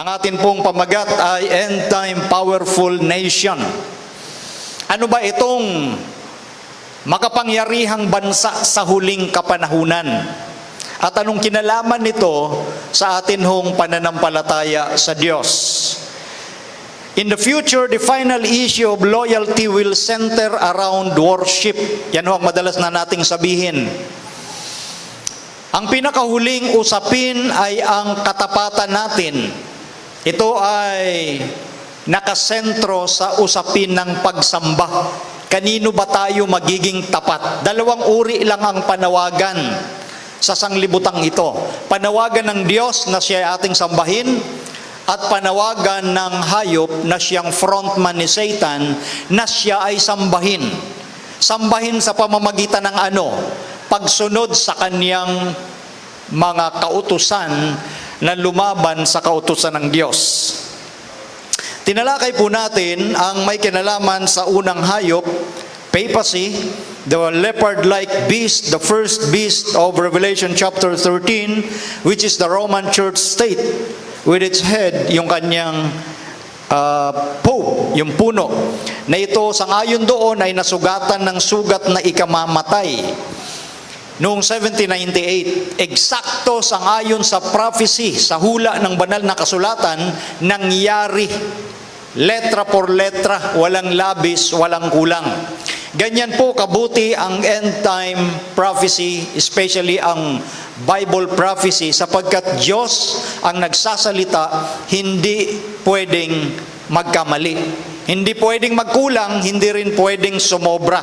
Ang atin pong pamagat ay End Time Powerful Nation. Ano ba itong makapangyarihang bansa sa huling kapanahunan? At anong kinalaman nito sa atin hong pananampalataya sa Diyos? In the future, the final issue of loyalty will center around worship. Yan ho ang madalas na nating sabihin. Ang pinakahuling usapin ay ang katapatan natin. Ito ay nakasentro sa usapin ng pagsamba. Kanino ba tayo magiging tapat? Dalawang uri lang ang panawagan sa sanglibutang ito. Panawagan ng Diyos na siya ay ating sambahin, at panawagan ng hayop na siyang frontman ni Satan na siya ay sambahin. Sambahin sa pamamagitan ng ano? Pagsunod sa kaniyang mga kautusan na lumaban sa kautusan ng Diyos. Tinalakay po natin ang may kinalaman sa unang hayop, papacy, the leopard-like beast, the first beast of Revelation chapter 13, which is the Roman Church state, with its head, yung kanyang Pope, yung puno, na ito sangayon doon ay nasugatan ng sugat na ikamamatay. Noong 1798, eksakto sangayon sa prophecy, sa hula ng banal na kasulatan, nangyari. Letra por letra, walang labis, walang kulang. Ganyan po kabuti ang end time prophecy, especially ang Bible prophecy, sapagkat Diyos ang nagsasalita, hindi pwedeng magkamali. Hindi pwedeng magkulang, hindi rin pwedeng sumobra.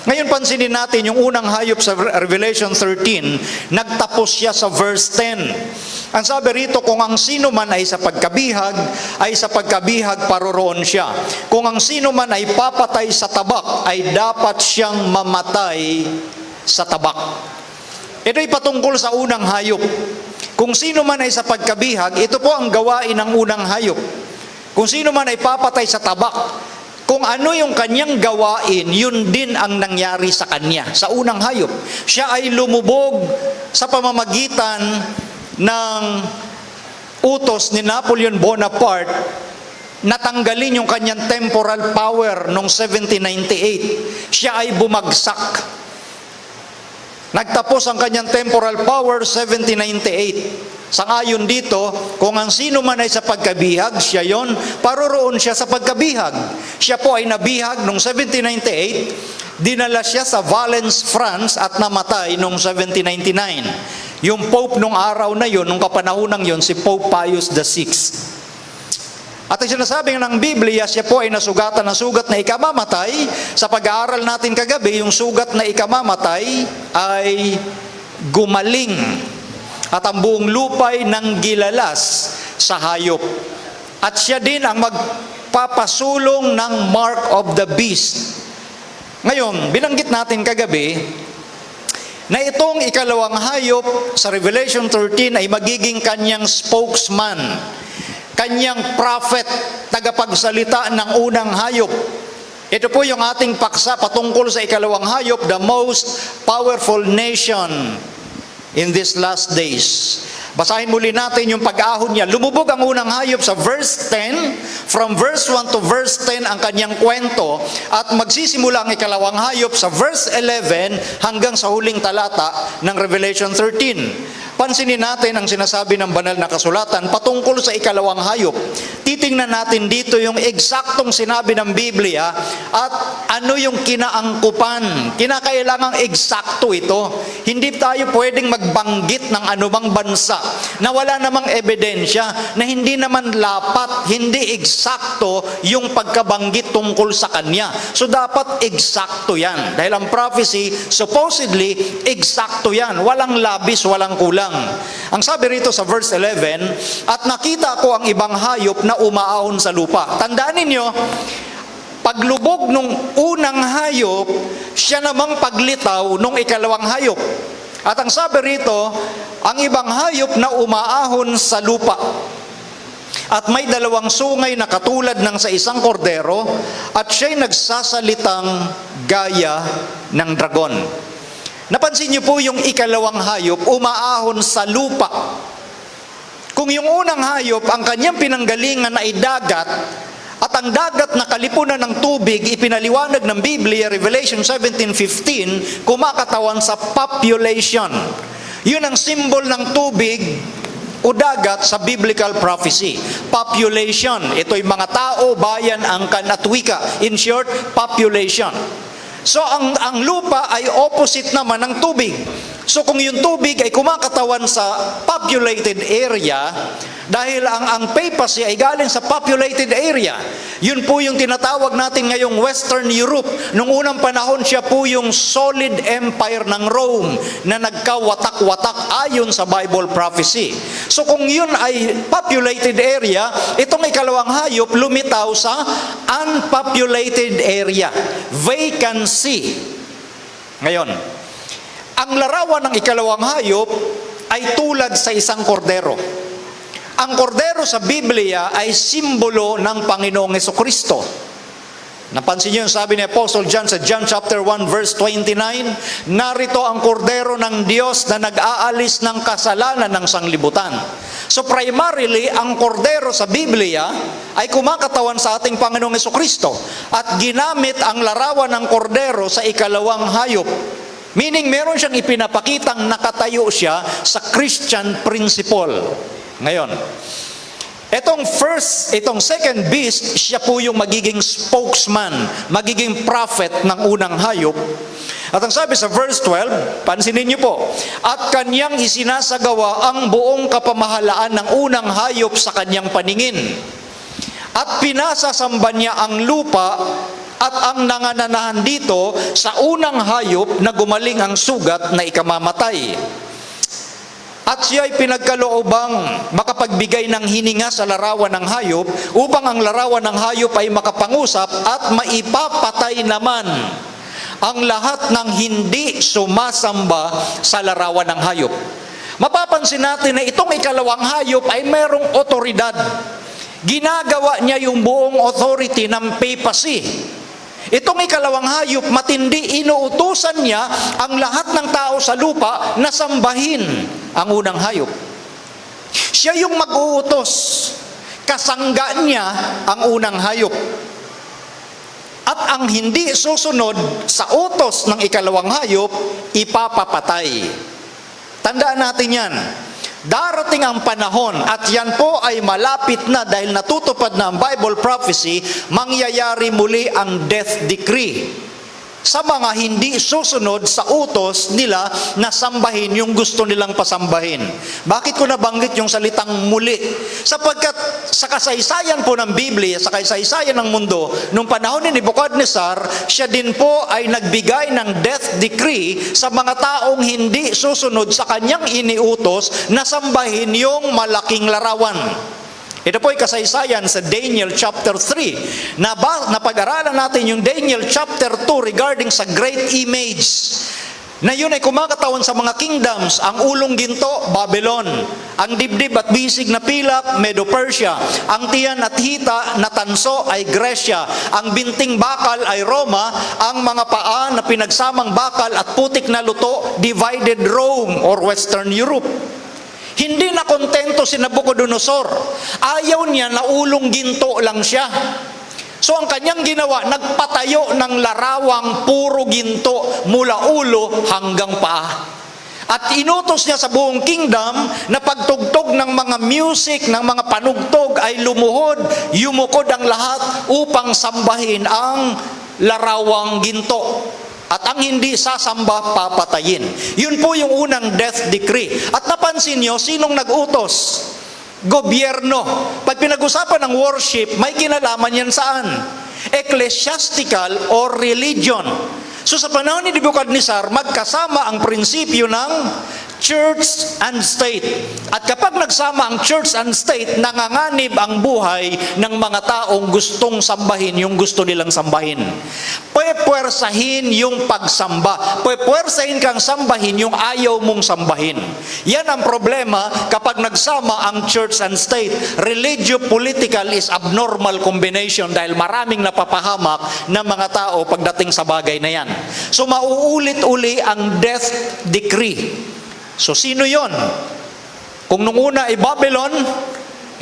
Ngayon pansinin natin yung unang hayop sa Revelation 13, nagtapos siya sa verse 10. Ang sabi rito, kung ang sino man ay sa pagkabihag, paroroon siya. Kung ang sino man ay papatay sa tabak, ay dapat siyang mamatay sa tabak. Ito ay patungkol sa unang hayop. Kung sino man ay sa pagkabihag, ito po ang gawain ng unang hayop. Kung sino man ay papatay sa tabak, kung ano yung kanyang gawain, yun din ang nangyari sa kanya, sa unang hayop. Siya ay lumubog sa pamamagitan ng utos ni Napoleon Bonaparte, natanggalin yung kanyang temporal power noong 1798. Siya ay bumagsak. Nagtapos ang kanyang temporal power 1798. Sangayon dito, kung ang sino man ay sa pagkabihag, siya yon, paroroon siya sa pagkabihag. Siya po ay nabihag noong 1798, dinala siya sa Valence, France at namatay noong 1799. Yung Pope nung araw na yon, nung kapanahunang yon, si Pope Pius VI. At ang sinasabi ng Biblia, siya po ay nasugatan ng sugat na ikamamatay. Sa pag-aaral natin kagabi, yung sugat na ikamamatay ay gumaling. At ang buong lupay nang gilalas sa hayop. At siya din ang magpapasulong ng mark of the beast. Ngayon, binanggit natin kagabi na itong ikalawang hayop sa Revelation 13 ay magiging kanyang spokesman, kanyang prophet, tagapagsalita ng unang hayop. Ito po yung ating paksa patungkol sa ikalawang hayop, the most powerful nation in these last days. Basahin muli natin yung pag-ahon niya. Lumubog ang unang hayop sa verse 10. From verse 1 to verse 10 ang kanyang kwento. At magsisimula ang ikalawang hayop sa verse 11 hanggang sa huling talata ng Revelation 13. Pansinin natin ang sinasabi ng banal na kasulatan patungkol sa ikalawang hayop. Titingnan natin dito yung eksaktong sinabi ng Biblia at ano yung kinaangkupan. Kinakailangang eksakto ito. Hindi tayo pwedeng magbanggit ng anumang bansa na wala namang ebidensya, na hindi naman lapat, hindi eksakto yung pagkabanggit tungkol sa kanya. So dapat eksakto yan. Dahil ang prophecy, supposedly, eksakto yan. Walang labis, walang kulang. Ang sabi rito sa verse 11, at nakita ko ang ibang hayop na umaahon sa lupa. Tandaan ninyo, paglubog nung unang hayop, siya namang paglitaw nung ikalawang hayop. At ang sabi rito, ang ibang hayop na umaahon sa lupa. At may dalawang sungay na katulad ng sa isang kordero, at siya'y nagsasalitang gaya ng dragon. Napansin niyo po yung ikalawang hayop, umaahon sa lupa. Kung Kung yung unang hayop, ang kanyang pinanggalingan ay dagat, at ang dagat na kalipunan ng tubig, ipinaliwanag ng Biblia, Revelation 17:15, kumakatawan sa population. Yun ang symbol ng tubig o dagat sa biblical prophecy. Population. Ito'y mga tao, bayan, angkan at wika. In short, population. So ang lupa ay opposite naman ng tubig. So kung yung tubig ay kumakatawan sa populated area, dahil ang papacy ay galing sa populated area. Yun po yung tinatawag natin ngayong Western Europe. Nung unang panahon, siya po yung solid empire ng Rome na nagkawatak-watak ayon sa Bible prophecy. So kung yun ay populated area, itong ikalawang hayop lumitaw sa unpopulated area, vacancy. Ngayon, ang larawan ng ikalawang hayop ay tulad sa isang kordero. Ang kordero sa Biblia ay simbolo ng Panginoong Hesukristo. Napansin niyo yung sabi ni Apostle John sa John chapter 1 verse 29, narito ang kordero ng Diyos na nag-aalis ng kasalanan ng sanglibutan. So primarily, ang kordero sa Biblia ay kumakatawan sa ating Panginoong Hesukristo at ginamit ang larawan ng kordero sa ikalawang hayop. Meaning, meron siyang ipinapakitang nakatayo siya sa Christian principle. Ngayon, itong second beast, siya po yung magiging spokesman, magiging prophet ng unang hayop. At ang sabi sa verse 12, pansinin niyo po, at kanyang isinasagawa ang buong kapamahalaan ng unang hayop sa kanyang paningin. At pinasasamba niya ang lupa at ang nangananahan dito sa unang hayop na gumaling ang sugat na ikamamatay. At siya ay pinagkaloobang makapagbigay ng hininga sa larawan ng hayop upang ang larawan ng hayop ay makapangusap at maipapatay naman ang lahat ng hindi sumasamba sa larawan ng hayop. Mapapansin natin na itong ikalawang hayop ay merong otoridad. Ginagawa niya yung buong authority ng papacy. Itong ikalawang hayop, matindi, inuutusan niya ang lahat ng tao sa lupa na sambahin ang unang hayop. Siya yung mag-uutos. Kasangga niya ang unang hayop. At ang hindi susunod sa utos ng ikalawang hayop, ipapapatay. Tandaan natin yan. Darating ang panahon at yan po ay malapit na dahil natutupad na ang Bible prophecy, mangyayari muli ang death decree sa mga hindi susunod sa utos nila na sambahin yung gusto nilang pasambahin. Bakit ko nabanggit yung salitang muli? Sapagkat sa kasaysayan po ng Biblia, sa kasaysayan ng mundo, nung panahon ni Nebuchadnezzar, siya din po ay nagbigay ng death decree sa mga taong hindi susunod sa kanyang iniutos na sambahin yung malaking larawan. Ito po ay kasaysayan sa Daniel chapter 3. Napag-aralan natin yung Daniel chapter 2 regarding sa great image. Na yun ay kumakatawan sa mga kingdoms. Ang ulong ginto, Babylon. Ang dibdib at bisig na pilak, Medo-Persia. Ang tiyan at hita na tanso ay Gresya. Ang binting bakal ay Roma. Ang mga paa na pinagsamang bakal at putik na luto, divided Rome or Western Europe. Hindi na kontento si Nabucodonosor. Ayaw niya na ulong ginto lang siya. So ang kanyang ginawa, nagpatayo ng larawang puro ginto mula ulo hanggang paa. At inutos niya sa buong kingdom na pagtugtog ng mga music, ng mga panugtog ay lumuhod, yumukod ang lahat upang sambahin ang larawang ginto. At ang hindi sasamba, papatayin. Yun po yung unang death decree. At napansin nyo, sinong nag-utos? Gobyerno. Pag pinag-usapan ng worship, may kinalaman yan saan? Ecclesiastical or religion. So sa panahon ni Nebuchadnezzar, magkasama ang prinsipyo ng church and state. At kapag nagsama ang church and state, nanganganib ang buhay ng mga taong gustong sambahin yung gusto nilang sambahin. Pwepwersahin yung pagsamba. Pwepwersahin kang sambahin yung ayaw mong sambahin. Yan ang problema kapag nagsama ang church and state. Religio-political is abnormal combination dahil maraming napapahamak ng mga tao pagdating sa bagay na yan. So mauulit-uli ang death decree. So sino yon? Kung nung una ay Babylon,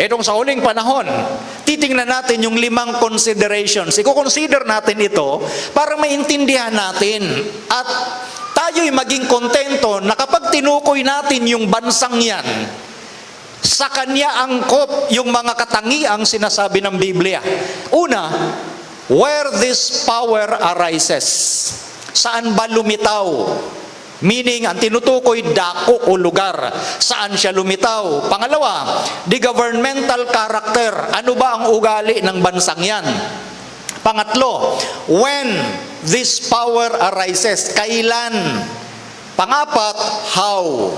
itong sa huling panahon, titingnan natin yung 5 considerations. Iko-consider natin ito para maintindihan natin at tayo'y maging kontento na kapag tinukoy natin yung bansang yan, sa kanya angkop yung mga katangiang sinasabi ng Biblia. Una, where this power arises. Saan ba lumitaw? Meaning, ang tinutukoy, dako o lugar. Saan siya lumitaw? Pangalawa, the governmental character. Ano ba ang ugali ng bansang yan? Pangatlo, when this power arises. Kailan? Pangapat, how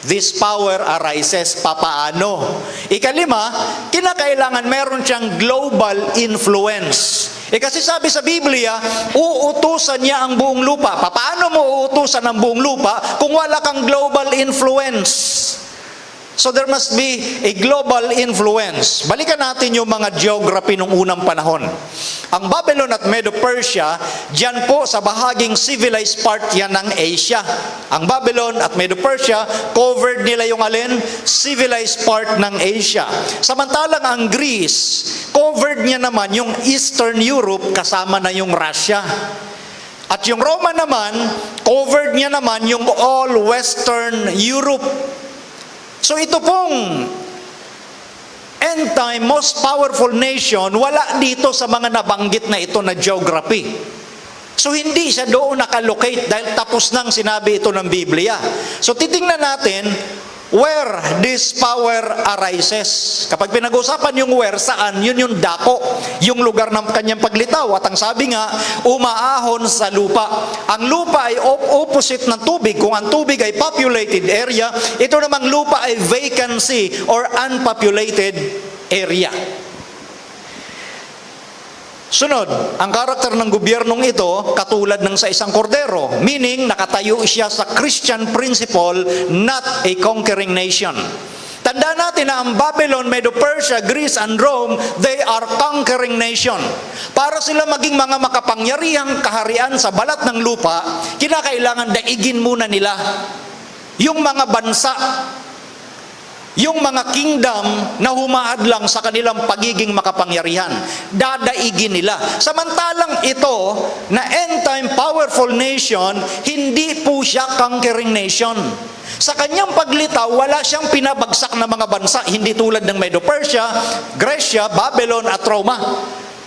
this power arises. Papaano? Ikalima, kinakailangan meron siyang global influence. Kasi sabi sa Biblia, uutusan niya ang buong lupa. Paano mo uutusan ang buong lupa kung wala kang global influence? So there must be a global influence. Balikan natin yung mga geography nung unang panahon. Ang Babylon at Medo-Persia, diyan po sa bahaging civilized part yan ng Asia. Ang Babylon at Medo-Persia, covered nila yung alin? Civilized part ng Asia. Samantalang ang Greece, covered niya naman yung Eastern Europe kasama na yung Russia. At yung Roma naman, covered niya naman yung all Western Europe. So ito pong end time, most powerful nation, wala dito sa mga nabanggit na ito na geography. So hindi siya doon nakalocate dahil tapos nang sinabi ito ng Biblia. So titingnan natin where this power arises. Kapag pinag-usapan yung where, saan, yun yung dako, yung lugar ng kanyang paglitaw. At ang sabi nga, umaahon sa lupa. Ang lupa ay opposite ng tubig. Kung ang tubig ay populated area, ito namang lupa ay vacancy or unpopulated area. Sunod, ang karakter ng gobyernong ito, katulad ng sa isang kordero, meaning nakatayo siya sa Christian principle, not a conquering nation. Tandaan natin na ang Babylon, Medo-Persia, Greece, and Rome, they are conquering nation. Para sila maging mga makapangyarihang kaharian sa balat ng lupa, kinakailangan daigin muna nila yung mga bansa, yung mga kingdom na humahadlang sa kanilang pagiging makapangyarihan, dadaigin nila. Samantalang ito, na end-time powerful nation, hindi po siya conquering nation. Sa kanyang paglitaw, wala siyang pinabagsak na mga bansa, hindi tulad ng Medo-Persia, Grecia, Babylon at Roma.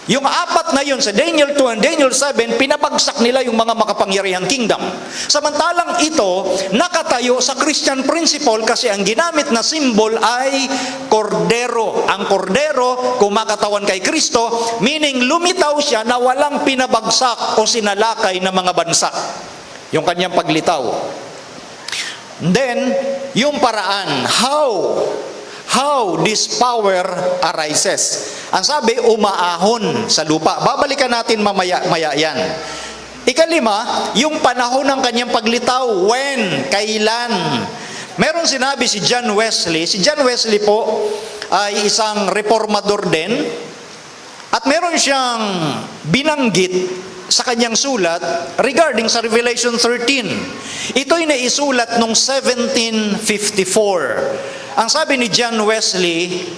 Yung apat na yun, sa Daniel 2 and Daniel 7, pinabagsak nila yung mga makapangyarihang kingdom. Samantalang ito, nakatayo sa Christian principle kasi ang ginamit na symbol ay kordero. Ang kordero, kumakatawan kay Kristo, meaning lumitaw siya na walang pinabagsak o sinalakay na mga bansa. Yung kanyang paglitaw. Then, yung paraan, how this power arises. Ang sabi, umaahon sa lupa. Babalikan natin mamaya yan. Ikalima, yung panahon ng kanyang paglitaw. When? Kailan? Meron sinabi si John Wesley. Si John Wesley po ay isang reformador din. At meron siyang binanggit sa kanyang sulat regarding sa Revelation 13. Ito'y naisulat noong 1754. Ang sabi ni John Wesley,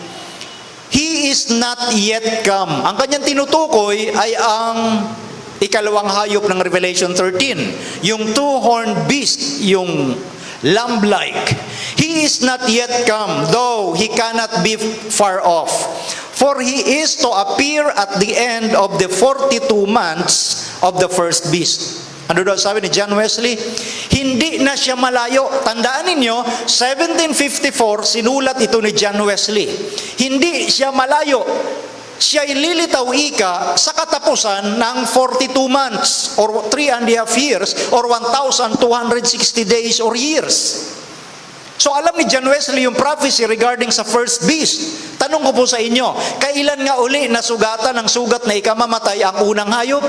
He is not yet come. Ang kanyang tinutukoy ay ang ikalawang hayop ng Revelation 13. Yung two-horned beast, yung lamb-like. He is not yet come, though he cannot be far off. For he is to appear at the end of the 42 months of the first beast. Ano daw sabi ni John Wesley? Hindi na siya malayo. Tandaan ninyo, 1754, sinulat ito ni John Wesley. Hindi siya malayo. Siya ililitaw ika sa katapusan ng 42 months or 3.5 years or 1,260 days or years. So alam ni John Wesley yung prophecy regarding sa first beast. Tanong ko po sa inyo, kailan nga uli nasugatan ng sugat na ikamamatay ang unang hayop?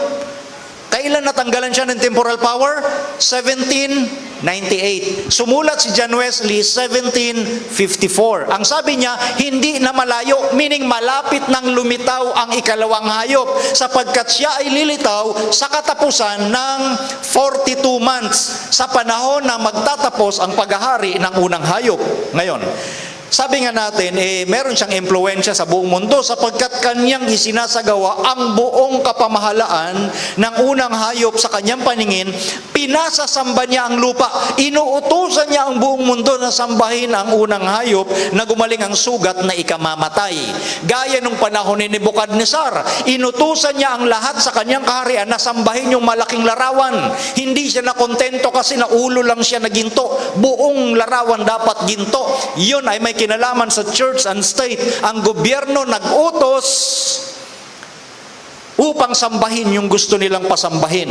Kailan natanggalan siya ng temporal power? 1798. Sumulat si John Wesley, 1754. Ang sabi niya, hindi na malayo, meaning malapit nang lumitaw ang ikalawang hayop, sapagkat siya ay lilitaw sa katapusan ng 42 months, sa panahon na magtatapos ang paghahari ng unang hayop. Ngayon, Sabi nga natin, meron siyang impluensya sa buong mundo sapagkat kanyang isinasagawa ang buong kapamahalaan ng unang hayop sa kanyang paningin, pinasasamba niya ang lupa. Inuutusan niya ang buong mundo na sambahin ang unang hayop na gumaling ang sugat na ikamamatay. Gaya nung panahon ni Nebukadnezar, inutusan niya ang lahat sa kanyang kaharian na sambahin yung malaking larawan. Hindi siya nakontento kasi na ulo lang siya na ginto. Buong larawan dapat ginto. Yun ay may kinalaman sa church and state. Ang gobyerno nag-utos upang sambahin yung gusto nilang pasambahin.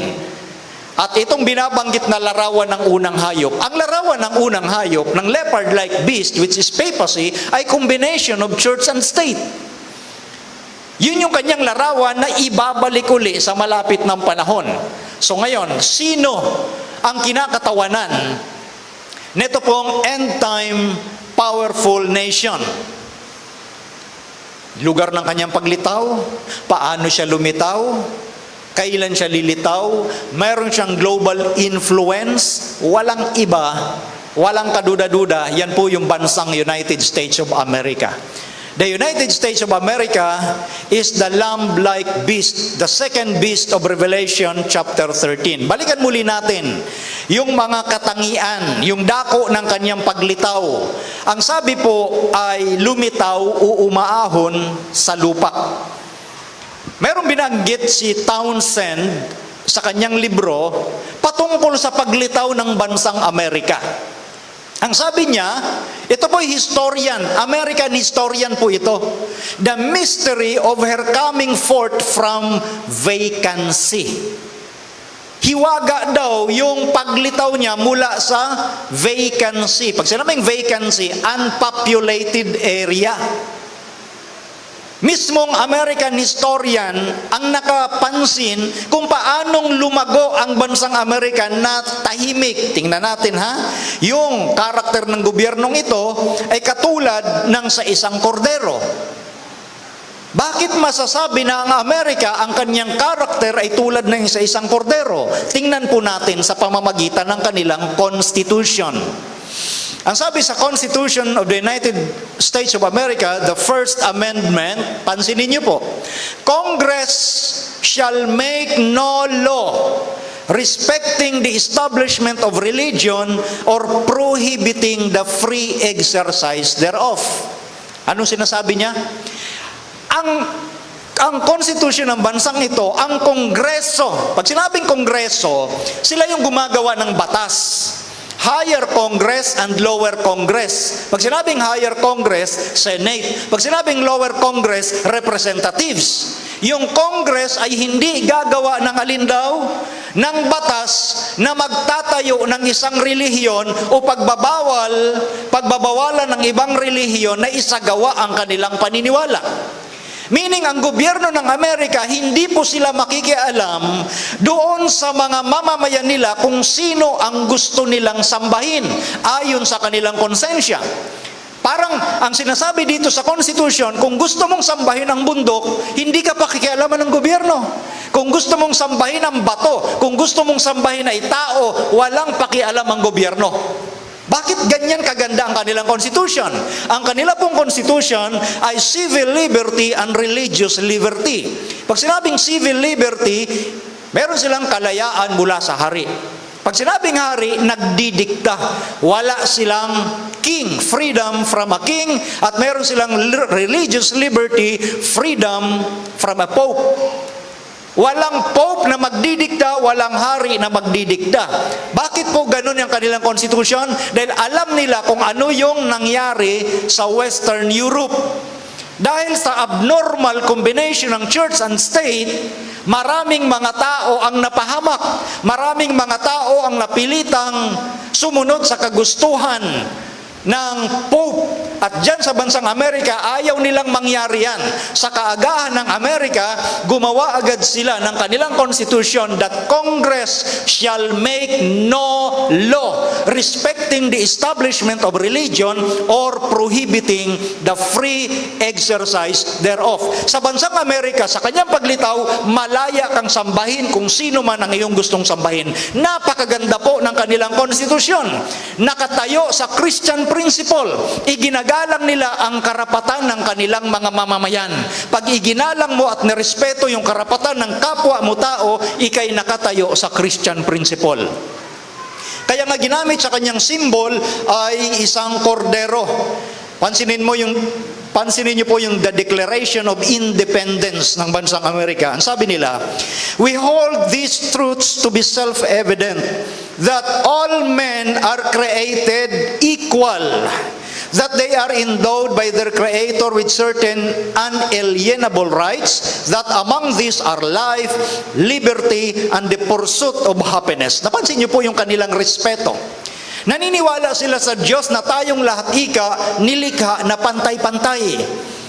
At itong binabanggit na larawan ng unang hayop, ang larawan ng unang hayop, ng leopard-like beast, which is papacy, ay combination of church and state. Yun yung kanyang larawan na ibabalik uli sa malapit ng panahon. So ngayon, sino ang kinakatawanan nito pong end-time powerful nation? Lugar ng kanyang paglitaw, paano siya lumitaw, kailan siya lilitaw, mayroon siyang global influence, walang iba, walang kaduda-duda, yan po yung bansang United States of America. The United States of America is the lamb-like beast, the second beast of Revelation chapter 13. Balikan muli natin yung mga katangian, yung dako ng kanyang paglitaw. Ang sabi po ay lumitaw o umaahon sa lupa. Merong binanggit si Townsend sa kanyang libro patungkol sa paglitaw ng bansang Amerika. Ang sabi niya, ito po historian, American historian po ito. The mystery of her coming forth from vacancy. Hiwaga daw yung paglitaw niya mula sa vacancy. Pag sinabing vacancy, unpopulated area. Mismong American historian ang nakapansin kung paanong lumago ang bansang Amerika na tahimik. Tingnan natin yung karakter ng gobyernong ito ay katulad ng sa isang kordero. Bakit masasabi na ang Amerika, ang kanyang karakter ay tulad ng sa isang kordero? Tingnan po natin sa pamamagitan ng kanilang constitution. Ang sabi sa Constitution of the United States of America, the First Amendment, pansinin niyo po, Congress shall make no law respecting the establishment of religion or prohibiting the free exercise thereof. Anong sinasabi niya? Ang Constitution ng bansang ito, ang Kongreso, pag sinabing Kongreso, sila yung gumagawa ng batas. Higher Congress and Lower Congress. Pag sinabing Higher Congress, Senate. Pag sinabing Lower Congress, Representatives. Yung Congress ay hindi gagawa ng alindaw ng batas na magtatayo ng isang relihiyon o pagbabawalan ng ibang relihiyon na isagawa ang kanilang paniniwala. Meaning, ang gobyerno ng Amerika, hindi po sila makikialam doon sa mga mamamayan nila kung sino ang gusto nilang sambahin ayon sa kanilang konsensya. Parang ang sinasabi dito sa Constitution, kung gusto mong sambahin ang bundok, hindi ka pakikialaman ng gobyerno. Kung gusto mong sambahin ang bato, kung gusto mong sambahin ay tao, walang pakialam ang gobyerno. Bakit ganyan kaganda ang kanilang constitution? Ang kanila pong constitution ay civil liberty and religious liberty. Pag sinabing civil liberty, meron silang kalayaan mula sa hari. Pag sinabing hari, nagdidikta. Wala silang king, freedom from a king, at meron silang religious liberty, freedom from a pope. Walang pope na magdidikta, walang hari na magdidikta. Bakit po ganun yung kanilang constitution? Dahil alam nila kung ano yung nangyari sa Western Europe. Dahil sa abnormal combination ng church and state, maraming mga tao ang napahamak. Maraming mga tao ang napilitang sumunod sa kagustuhan ng Pope. At dyan sa bansang Amerika, ayaw nilang mangyari yan. Sa kaagahan ng Amerika, gumawa agad sila ng kanilang constitution that Congress shall make no law respecting the establishment of religion or prohibiting the free exercise thereof. Sa bansang Amerika, sa kanyang paglitaw, malaya kang sambahin kung sino man ang iyong gustong sambahin. Napakaganda po ng kanilang constitution. Nakatayo sa Christian principle. Iginagawa Ginagalang nila ang karapatan ng kanilang mga mamamayan. Pag iginalang mo at nirespeto yung karapatan ng kapwa mo tao, ikay nakatayo sa Christian principle. Kaya nga ginamit sa kanyang symbol ay isang kordero. Pansinin niyo po yung the Declaration of Independence ng bansang Amerika. Ang sabi nila, "We hold these truths to be self-evident, that all men are created equal, that they are endowed by their Creator with certain unalienable rights, that among these are life, liberty, and the pursuit of happiness." Napansin niyo po yung kanilang respeto. Naniniwala sila sa Diyos na tayong lahat nilikha na pantay-pantay.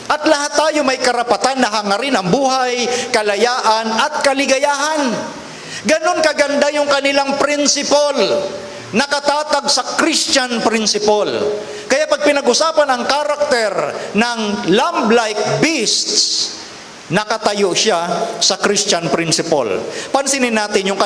At lahat tayo may karapatan na hangarin ang buhay, kalayaan, at kaligayahan. Ganon kaganda yung kanilang principle, nakatatag sa Christian principle. Kaya pag pinag-usapan ang karakter ng lamb-like beasts, nakatayo siya sa Christian principle. Pansinin natin yung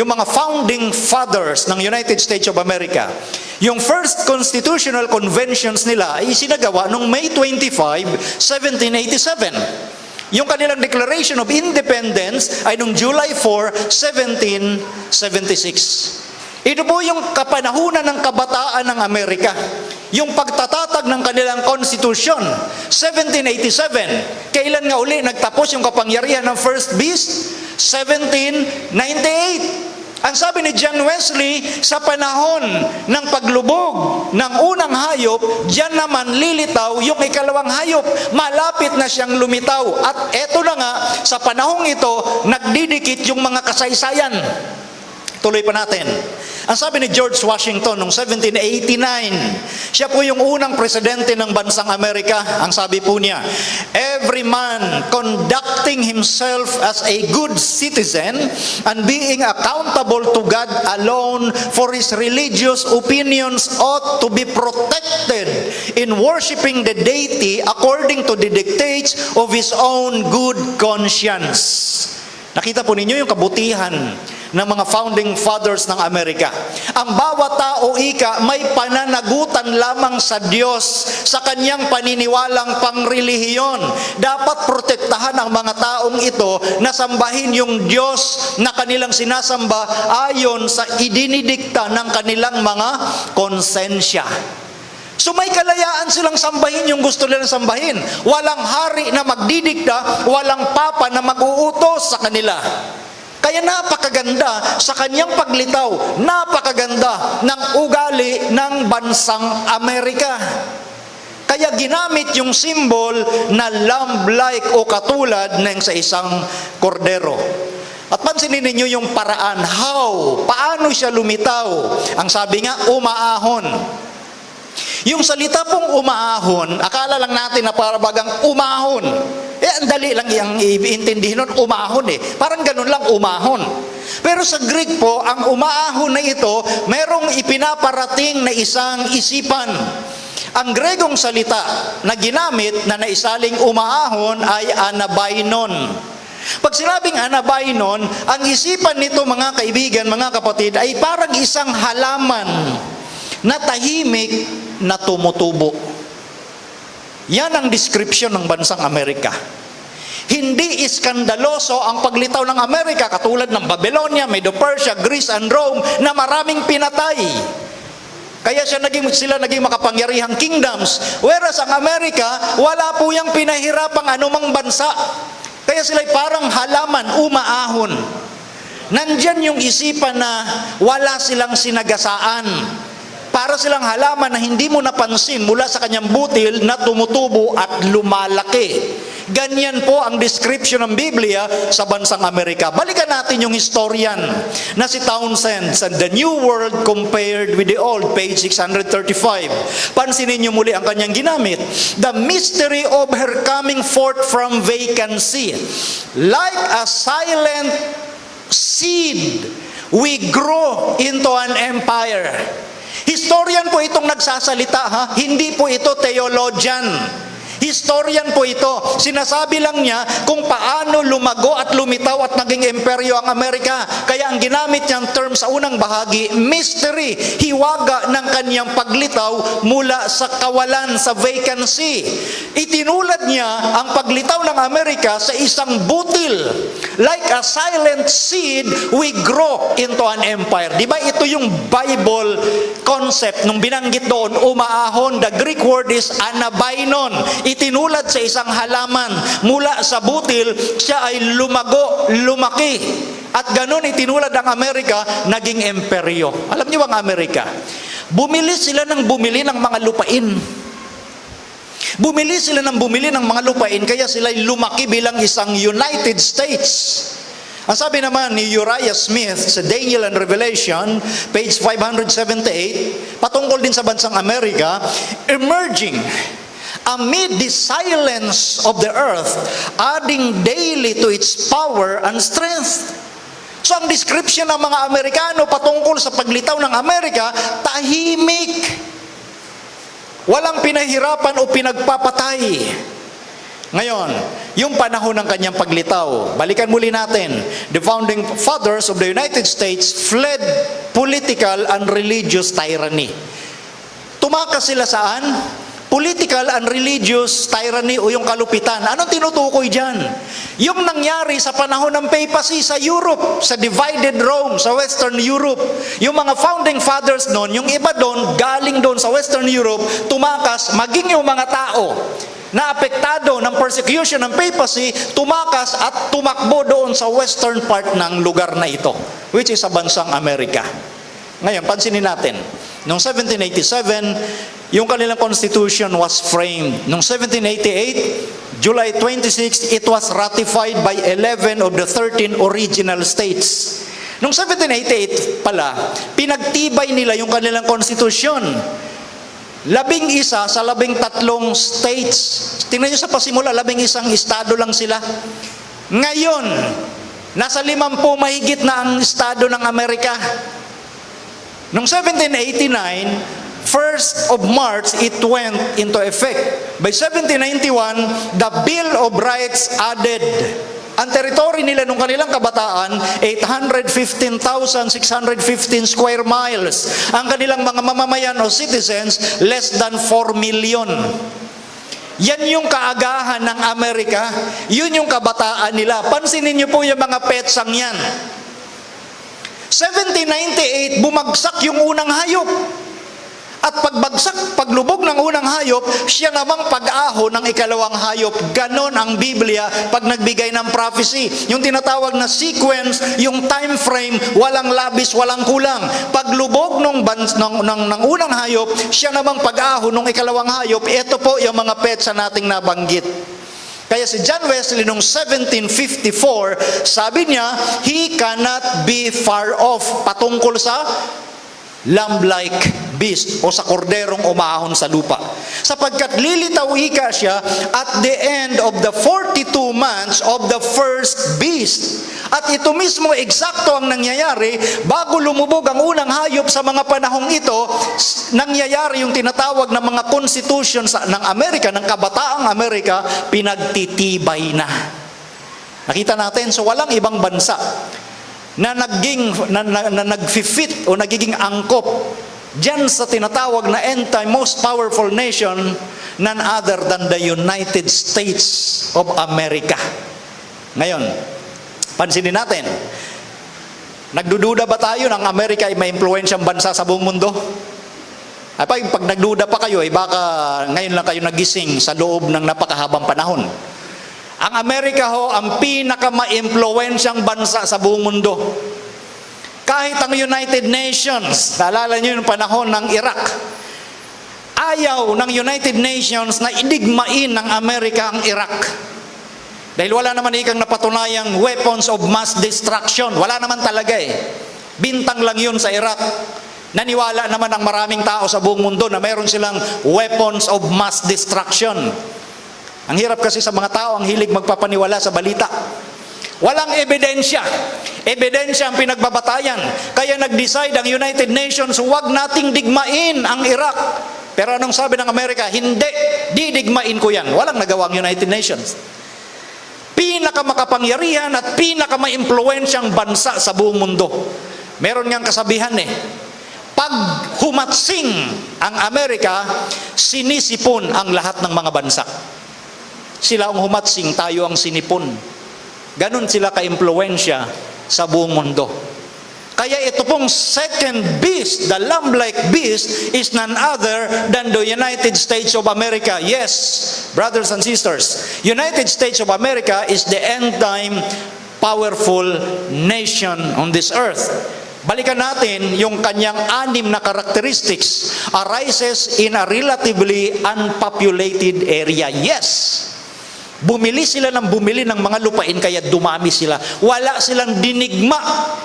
mga founding fathers ng United States of America. Yung first constitutional conventions nila ay isinagawa noong May 25, 1787. Yung kanilang Declaration of Independence ay noong July 4, 1776. Ito po yung kapanahunan ng kabataan ng Amerika. Yung pagtatatag ng kanilang konstitusyon, 1787. Kailan nga uli nagtapos yung kapangyarihan ng first beast? 1798. Ang sabi ni John Wesley, sa panahon ng paglubog ng unang hayop, diyan naman lilitaw yung ikalawang hayop. Malapit na siyang lumitaw. At eto na nga, sa panahong ito, nagdidikit yung mga kasaysayan. Tuloy pa natin. Ang sabi ni George Washington noong 1789, siya po yung unang presidente ng bansang Amerika. Ang sabi po niya, "Every man conducting himself as a good citizen and being accountable to God alone for his religious opinions ought to be protected in worshiping the deity according to the dictates of his own good conscience." Nakita po ninyo yung kabutihan ng mga founding fathers ng Amerika. Ang bawat tao, may pananagutan lamang sa Diyos sa kanyang paniniwalang pangrelihiyon. Dapat protektahan ang mga taong ito na sambahin yung Diyos na kanilang sinasamba ayon sa idinidikta ng kanilang mga konsensya. So may kalayaan silang sambahin yung gusto nilang sambahin. Walang hari na magdidikta, walang papa na mag-uutos sa kanila. Kaya napakaganda sa kanyang paglitaw, napakaganda ng ugali ng bansang Amerika. Kaya ginamit yung symbol na lamb-like o katulad ng sa isang kordero. At pansinin ninyo yung paraan, paano siya lumitaw? Ang sabi nga, umaahon. Yung salita pong umaahon, akala lang natin na para bagang umahon. Ang dali lang yung iintindihin nun, umahon eh. Parang ganun lang, umahon. Pero sa Greek po, ang umaahon na ito, merong ipinaparating na isang isipan. Ang Gregong salita na ginamit na naisaling umaahon ay anabainon. Pag sinabing anabainon, ang isipan nito mga kaibigan, mga kapatid, ay parang isang halaman na tahimik na tumutubo. Yan ang description ng bansang Amerika. Hindi iskandaloso ang paglitaw ng Amerika katulad ng Babylonia, Medo-Persia, Greece, and Rome na maraming pinatay. Kaya sila naging makapangyarihang kingdoms. Whereas ang Amerika, wala po yung pinahirapang anumang bansa. Kaya sila'y parang halaman, umaahon. Nandyan yung isipan na wala silang sinagasaan. Para silang halaman na hindi mo napansin mula sa kanyang butil na tumutubo at lumalaki. Ganyan po ang description ng Biblia sa bansang Amerika. Balikan natin yung historian na si Townsend sa The New World Compared with the Old, page 635. Pansinin niyo muli ang kanyang ginamit. The mystery of her coming forth from vacancy. Like a silent seed, we grow into an empire. Historian po itong nagsasalita, hindi po ito theologian. Historian po ito. Sinasabi lang niya kung paano lumago at lumitaw at naging imperyo ang Amerika. Kaya ang ginamit niyang term sa unang bahagi, mystery, hiwaga ng kanyang paglitaw mula sa kawalan, sa vacancy. Itinulad niya ang paglitaw ng Amerika sa isang butil. Like a silent seed, we grow into an empire. Di ba ito yung Bible concept nung binanggit doon, umaahon. The Greek word is anabainon. Itinulad sa isang halaman. Mula sa butil, siya ay lumago, lumaki. At ganun itinulad ang Amerika, naging imperyo. Alam niyo ang Amerika? Bumili sila ng bumili ng mga lupain. Bumili sila ng bumili ng mga lupain, kaya sila lumaki bilang isang United States. Ang sabi naman ni Uriah Smith sa Daniel and Revelation, page 578, patungkol din sa bansang Amerika, emerging amid the silence of the earth, adding daily to its power and strength. So ang description ng mga Amerikano patungkol sa paglitaw ng Amerika, tahimik. Walang pinahirapan o pinagpapatay. Ngayon, yung panahon ng kanyang paglitaw, balikan muli natin. The founding fathers of the United States fled political and religious tyranny. Tumakas sila saan? Political and religious tyranny o yung kalupitan. Anong tinutukoy dyan? Yung nangyari sa panahon ng papacy sa Europe, sa divided Rome, sa Western Europe. Yung mga founding fathers noon, yung iba doon, galing doon sa Western Europe, tumakas, maging yung mga tao na apektado ng persecution ng papacy, tumakas at tumakbo doon sa western part ng lugar na ito, which is sa bansang Amerika. Ngayon, pansinin natin, noong 1787, yung kanilang constitution was framed. Noong 1788, July 26, it was ratified by 11 of the 13 original states. Noong 1788 pala, pinagtibay nila yung kanilang konstitusyon. 11 sa 13 states. Tingnan nyo sa pasimula, 11 estado lang sila. Ngayon, nasa 50 mahigit na ang estado ng Amerika. Noong 1789, 1st of March, it went into effect. By 1791, the Bill of Rights added. Ang teritoryo nila nung kanilang kabataan, 815,615 square miles. Ang kanilang mga mamamayan o citizens, less than 4 million. Yan yung kaagahan ng Amerika. Yun yung kabataan nila. Pansinin niyo po yung mga petsang yan. 1798, bumagsak yung unang hayop. At paglubog ng unang hayop, siya namang pag-ahon ng ikalawang hayop. Ganon ang Biblia pag nagbigay ng prophecy. Yung tinatawag na sequence, yung time frame, walang labis, walang kulang. Paglubog ng unang hayop, siya namang pag-ahon ng ikalawang hayop. Ito po yung mga petsa nating nabanggit. Kaya si John Wesley noong 1754, sabi niya, he cannot be far off patungkol sa lamb-like beast o sa korderong umahon sa lupa. Sapagkat lilitaw ika siya at the end of the 42 months of the first beast. At ito mismo eksakto ang nangyayari bago lumubog ang unang hayop sa mga panahong ito, nangyayari yung tinatawag na mga constitution ng Amerika, ng kabataang Amerika, pinagtitibay na. Nakita natin, so walang ibang bansa na nag-fit o nagiging angkop diyan sa tinatawag na most powerful nation, none other than the United States of America. Ngayon, pansinin natin, nagdududa ba tayo ng Amerika ay may impluwensyang bansa sa buong mundo? Ay, pag nagduda pa kayo, baka ngayon lang kayo nagising sa loob ng napakahabang panahon. Ang Amerika ho, ang pinaka-ma-impluwensyang bansa sa buong mundo. Kahit ang United Nations, naalala nyo yung panahon ng Iraq, ayaw ng United Nations na idigmain ng Amerika ang Iraq. Dahil wala naman ikang napatunayang weapons of mass destruction. Wala naman talaga eh. Bintang lang yun sa Iraq. Naniwala naman ang maraming tao sa buong mundo na mayroon silang weapons of mass destruction. Ang hirap kasi sa mga tao, ang hilig magpapaniwala sa balita. Walang ebidensya. Ebidensya ang pinagbabatayan. Kaya nag-decide ang United Nations, huwag nating digmain ang Iraq. Pero anong sabi ng Amerika? Hindi, didigmain ko yan. Walang nagawa ang United Nations. Pinakamakapangyarihan at pinakamaimpluwensyang bansa sa buong mundo. Meron ngang kasabihan pag humatsing ang Amerika, sinisipon ang lahat ng mga bansa. Sila ang humatsing, tayo ang sinipon. Ganon sila ka-impluwensya sa buong mundo. Kaya ito pong second beast, the lamb-like beast, is none other than the United States of America. Yes, brothers and sisters, United States of America is the end-time powerful nation on this earth. Balikan natin yung kanyang 6 na characteristics. Arises in a relatively unpopulated area. Yes, bumili sila ng bumili ng mga lupain kaya dumami sila. Wala silang dinigma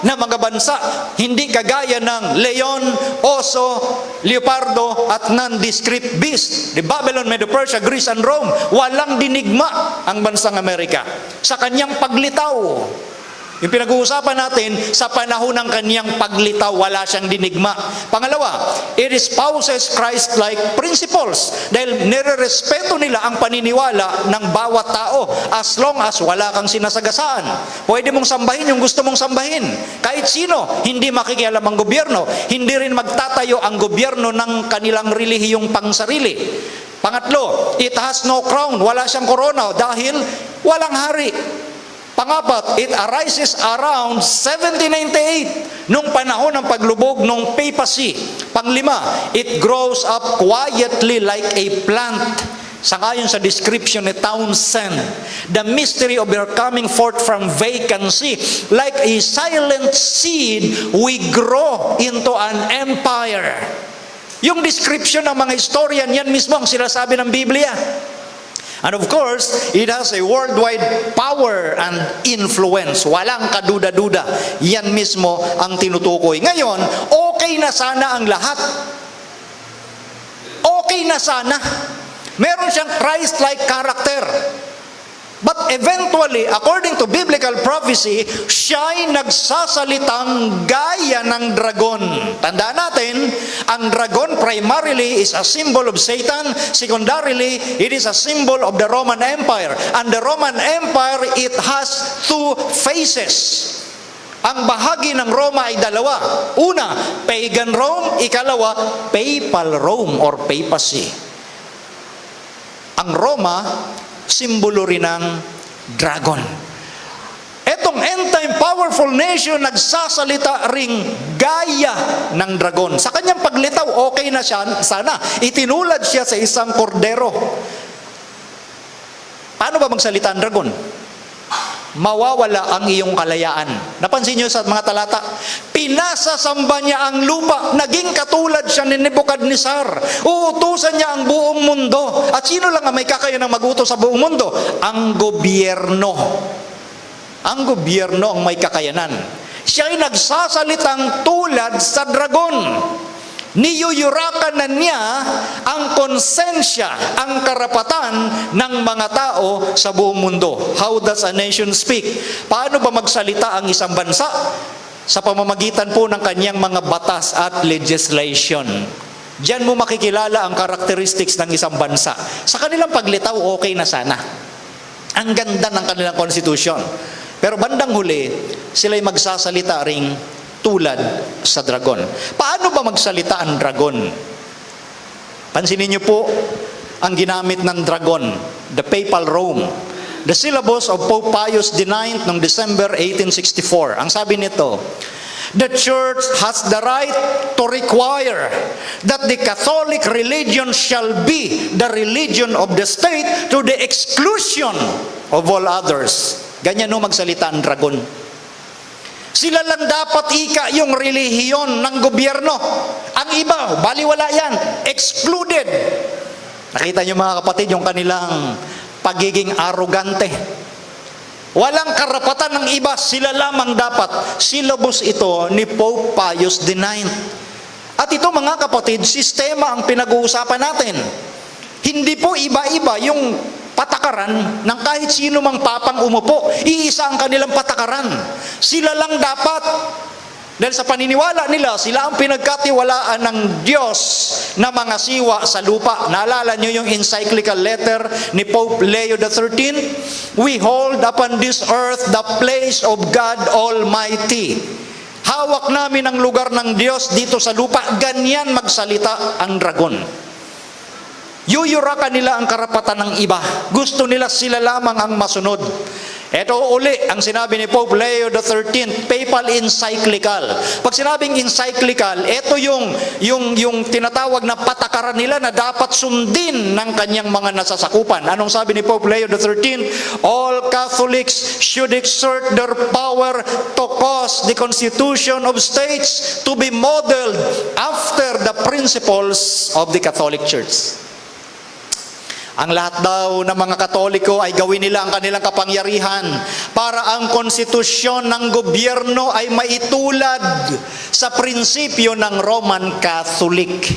na mga bansa. Hindi kagaya ng leon, oso, leopardo at nondescript beast. The Babylon, Medo-Persia, Greece and Rome. Walang dinigma ang bansang Amerika sa kanyang paglitaw. Yung pinag-uusapan natin, sa panahon ng kanyang paglitaw, wala siyang dinigma. Pangalawa, it espouses Christ-like principles. Dahil nirerespeto nila ang paniniwala ng bawat tao as long as wala kang sinasagasaan. Pwede mong sambahin yung gusto mong sambahin. Kahit sino, hindi makikialam ang gobyerno. Hindi rin magtatayo ang gobyerno ng kanilang relihiyong pangsarili. Pangatlo, it has no crown. Wala siyang korona dahil walang hari. Pangapat, it arises around 1798, nung panahon ng paglubog ng papacy. Panglima, it grows up quietly like a plant. Sangayon sa description ni Townsend, the mystery of your coming forth from vacancy, like a silent seed, we grow into an empire. Yung description ng mga historian, yan mismo ang sinasabi ng Biblia. And of course, it has a worldwide power and influence. Walang kaduda-duda. Yan mismo ang tinutukoy. Ngayon, okay na sana ang lahat. Okay na sana. Meron siyang Christ-like character. But eventually, according to biblical prophecy, siya'y nagsasalitang gaya ng dragon. Tandaan natin, ang dragon primarily is a symbol of Satan. Secondarily, it is a symbol of the Roman Empire. And the Roman Empire, it has 2 faces. Ang bahagi ng Roma ay dalawa. Una, pagan Rome. Ikalawa, papal Rome or papacy. Ang Roma, simbolo rin ng dragon. Etong end-time powerful nation nagsasalita ring gaya ng dragon. Sa kanyang paglitaw, okay na siya, sana. Itinulad siya sa isang kordero. Paano ba magsalita ang dragon? Mawawala ang iyong kalayaan. Napansin niyo sa mga talata? Pinasasamba niya ang lupa. Naging katulad siya ni Nebuchadnezzar. Uutusan niya ang buong mundo. At sino lang ang may kakayanang mag-utos sa buong mundo? Ang gobyerno. Ang gobyerno ang may kakayanan. Siya ay nagsasalitang tulad sa dragon. Niyuyurakan na niya ang konsensya, ang karapatan ng mga tao sa buong mundo. How does a nation speak? Paano ba magsalita ang isang bansa? Sa pamamagitan po ng kanyang mga batas at legislation. Diyan mo makikilala ang characteristics ng isang bansa. Sa kanilang paglitaw, okay na sana. Ang ganda ng kanilang constitution. Pero bandang huli, sila'y magsasalita ring tulad sa dragon. Paano ba magsalita ang dragon? Pansinin niyo po ang ginamit ng dragon, the papal Rome. The syllabus of Pope Pius IX noong December 1864. Ang sabi nito, the Church has the right to require that the Catholic religion shall be the religion of the state to the exclusion of all others. Ganyan no magsalita ang dragon. Sila lang dapat ika yung relihiyon ng gobyerno. Ang iba, baliwala yan. Excluded. Nakita niyo mga kapatid yung kanilang pagiging arrogante. Walang karapatan ng iba, sila lamang dapat. Syllabus ito ni Pope Pius IX. At ito mga kapatid, sistema ang pinag-uusapan natin. Hindi po iba-iba yung patakaran ng kahit sino mang papang umupo. Iisa ang kanilang patakaran. Sila lang dapat. Dahil sa paniniwala nila, sila ang pinagkatiwalaan ng Diyos na mga siwa sa lupa. Naalala nyo yung encyclical letter ni Pope Leo XIII? We hold upon this earth the place of God Almighty. Hawak namin ang lugar ng Diyos dito sa lupa. Ganyan magsalita ang dragon. Yuyurakan nila ang karapatan ng iba. Gusto nila sila lamang ang masunod. Ito uli ang sinabi ni Pope Leo XIII, papal encyclical. Pag sinabing encyclical, ito yung tinatawag na patakaran nila na dapat sundin ng kanyang mga nasasakupan. Anong sabi ni Pope Leo XIII? All Catholics should exert their power to cause the constitution of states to be modeled after the principles of the Catholic Church. Ang lahat daw ng mga Katoliko ay gawin nila ang kanilang kapangyarihan para ang konstitusyon ng gobyerno ay maitulad sa prinsipyo ng Roman Catholic.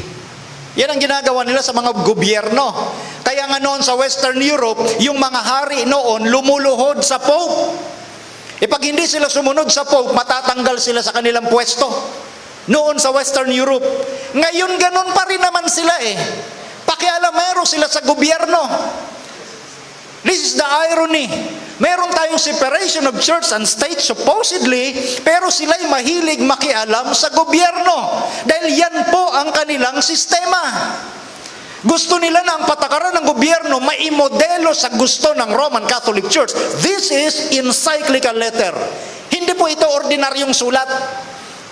Yan ang ginagawa nila sa mga gobyerno. Kaya nga noon sa Western Europe, yung mga hari noon lumuluhod sa Pope. Pag hindi sila sumunod sa Pope, matatanggal sila sa kanilang pwesto. Noon sa Western Europe. Ngayon ganun pa rin naman sila pakialamero sila sa gobyerno. This is the irony. Meron tayong separation of church and state supposedly, pero sila'y mahilig makialam sa gobyerno. Dahil yan po ang kanilang sistema. Gusto nila na ang patakaran ng gobyerno maimodelo sa gusto ng Roman Catholic Church. This is encyclical letter. Hindi po ito ordinaryong sulat.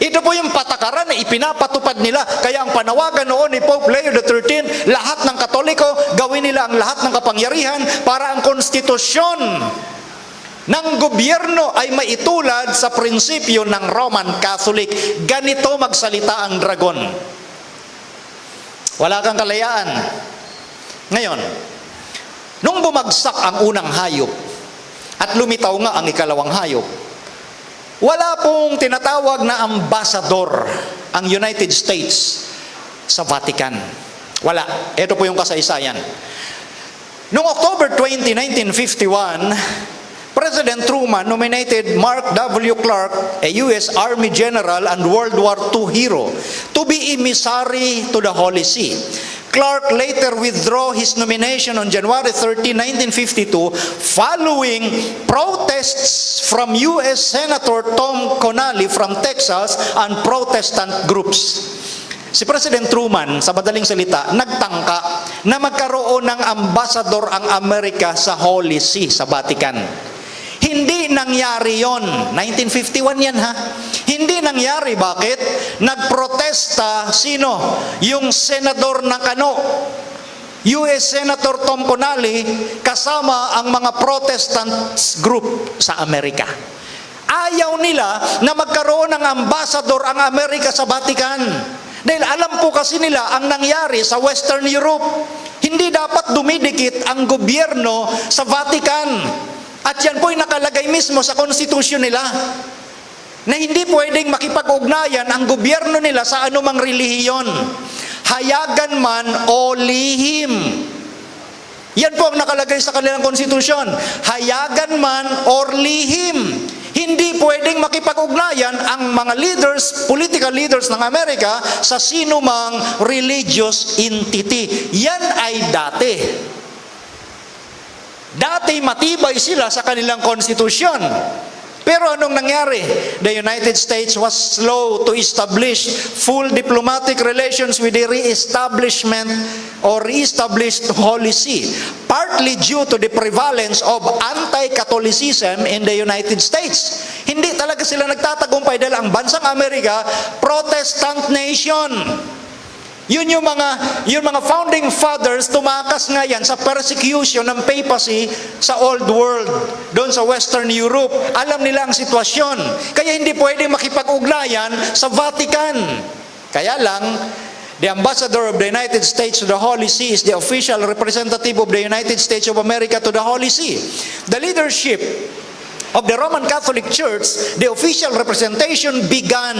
Ito po yung patakaran na ipinapatupad nila. Kaya ang panawagan noon ni Pope Leo XIII, lahat ng Katoliko, gawin nila ang lahat ng kapangyarihan para ang konstitusyon ng gobyerno ay maitulad sa prinsipyo ng Roman Catholic. Ganito magsalita ang dragon. Wala kang kalayaan. Ngayon, nung bumagsak ang unang hayop at lumitaw nga ang ikalawang hayop, wala pong tinatawag na ambassador ang United States sa Vatican. Wala. Ito po yung kasaysayan. Noong October 20, 1951, President Truman nominated Mark W. Clark, a U.S. Army General and World War II hero, to be emissary to the Holy See. Clark later withdrew his nomination on January 13, 1952 following protests from U.S. Senator Tom Connally from Texas and Protestant groups. Si President Truman, sa madaling salita, nagtangka na magkaroon ng ambassador ang Amerika sa Holy See, sa Vatican. Hindi nangyari yon. 1951 yan Hindi nangyari. Bakit? Nagprotesta sino? Yung senador ng US Senator Tom Connally kasama ang mga Protestant group sa Amerika. Ayaw nila na magkaroon ng ambassador ang Amerika sa Vatican. Dahil alam po kasi nila ang nangyari sa Western Europe. Hindi dapat dumidikit ang gobyerno sa Vatican. At yan po'y nakalagay mismo sa konstitusyon nila na hindi pwedeng makipag-ugnayan ang gobyerno nila sa anumang relihiyon, hayagan man o lihim. Yan po ang nakalagay sa kanilang konstitusyon, hayagan man or lihim. Hindi pwedeng makipag-ugnayan ang mga leaders, political leaders ng Amerika sa sinumang religious entity. Yan ay dati. Dati matibay sila sa kanilang konstitusyon. Pero anong nangyari? The United States was slow to establish full diplomatic relations with the re-establishment or re-established Holy See, partly due to the prevalence of anti-Catholicism in the United States. Hindi talaga sila nagtatagumpay dahil ang bansang Amerika, Protestant nation. Yun yung mga founding fathers, tumakas nga yan sa persecution ng papacy sa Old World, doon sa Western Europe. Alam nila ang sitwasyon. Kaya hindi pwedeng makipag-ugnayan sa Vatican. Kaya lang, the ambassador of the United States to the Holy See is the official representative of the United States of America to the Holy See. The leadership of the Roman Catholic Church, the official representation began